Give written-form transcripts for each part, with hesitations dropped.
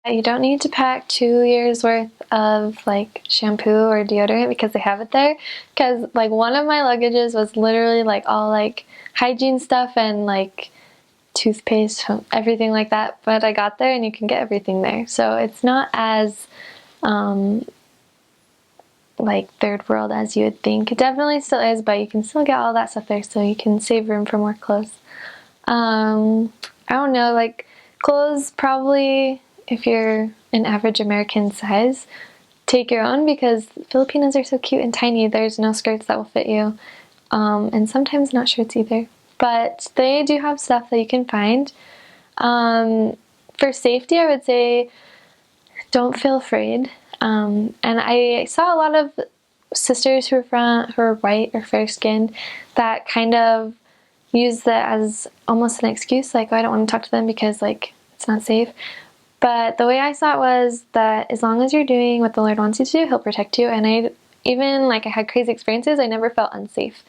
You don't need to pack 2 years worth of like shampoo or deodorant because they have it there. Because like one of my luggages was literally like all like hygiene stuff and like toothpaste, everything like that. But I got there and you can get everything there. So it's not as like third world as you would think. It definitely still is, but you can still get all that stuff there, so you can save room for more clothes. I don't know, like clothes probably, if you're an average American size, take your own because Filipinos are so cute and tiny. There's no skirts that will fit you, and sometimes not shirts either. But they do have stuff that you can find. For safety, I would say don't feel afraid. And I saw a lot of sisters who are white or fair skinned that kind of use that as almost an excuse, like, oh, I don't want to talk to them because like it's not safe. But the way I saw it was that as long as you're doing what the Lord wants you to do, He'll protect you. And I had crazy experiences, I never felt unsafe,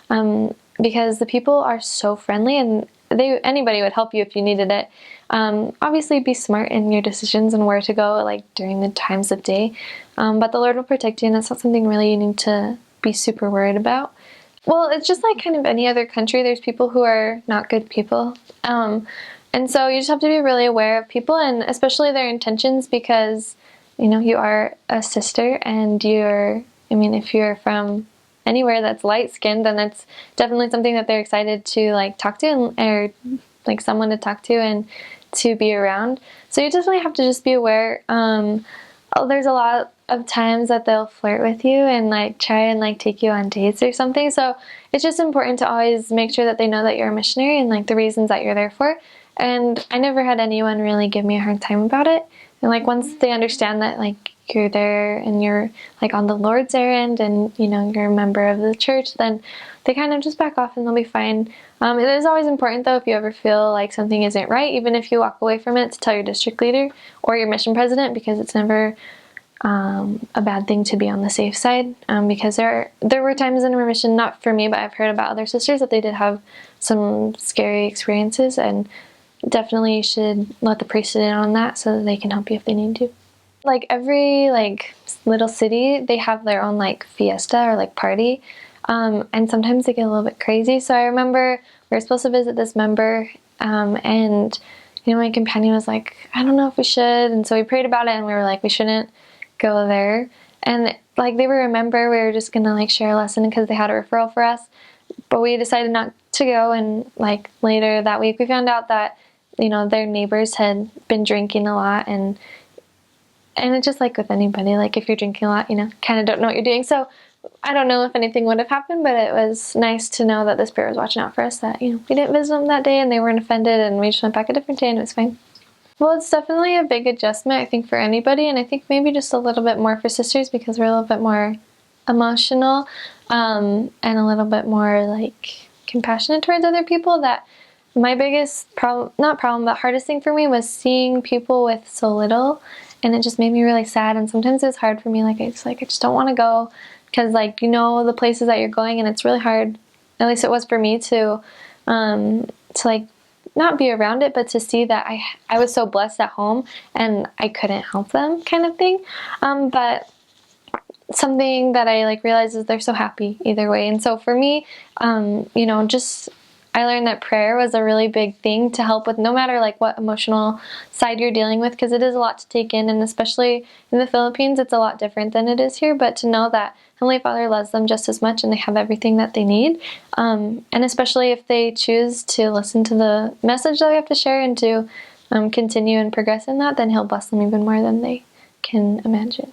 because the people are so friendly and anybody would help you if you needed it. Obviously be smart in your decisions and where to go like during the times of day, but the Lord will protect you, and that's not something really you need to be super worried about. Well, it's just like kind of any other country. There's people who are not good people, and so you just have to be really aware of people and especially their intentions, because you are a sister and if you're from anywhere that's light skinned, then that's definitely something that they're excited to like talk to, or like someone to talk to and to be around. So you definitely have to just be aware. There's a lot of times that they'll flirt with you and like try and like take you on dates or something. So it's just important to always make sure that they know that you're a missionary and like the reasons that you're there for. And I never had anyone really give me a hard time about it. And like once they understand that like you're there and you're like on the Lord's errand and you're a member of the church, then they kind of just back off and they'll be fine. It is always important though, if you ever feel like something isn't right, even if you walk away from it, to tell your district leader or your mission president, because it's never a bad thing to be on the safe side, because there were times in our mission, not for me, but I've heard about other sisters that they did have some scary experiences, and definitely you should let the priest sit in on that so that they can help you if they need to. Like every like little city, they have their own like fiesta or like party, and sometimes they get a little bit crazy. So I remember we were supposed to visit this member, and my companion was like, I don't know if we should, and so we prayed about it and we were like, we shouldn't go there. And like they were a member, we were just gonna like share a lesson because they had a referral for us, but we decided not to go. And like later that week we found out that their neighbors had been drinking a lot, and it's just like with anybody, like if you're drinking a lot, kind of don't know what you're doing. So I don't know if anything would have happened, but it was nice to know that the Spirit was watching out for us, that we didn't visit them that day and they weren't offended, and we just went back a different day and it was fine. Well, it's definitely a big adjustment, I think, for anybody, and I think maybe just a little bit more for sisters because we're a little bit more emotional, and a little bit more like compassionate towards other people. That my biggest but hardest thing for me was seeing people with so little, and it just made me really sad. And sometimes it's hard for me, I just don't want to go, because the places that you're going, and it's really hard, at least it was for me, to like not be around it, but to see that I was so blessed at home and I couldn't help them, kind of thing. But something that I like realized is they're so happy either way. And so for me, just I learned that prayer was a really big thing to help with no matter like what emotional side you're dealing with, because it is a lot to take in, and especially in the Philippines, it's a lot different than it is here. But to know that Heavenly Father loves them just as much and they have everything that they need, and especially if they choose to listen to the message that we have to share and to continue and progress in that, then He'll bless them even more than they can imagine.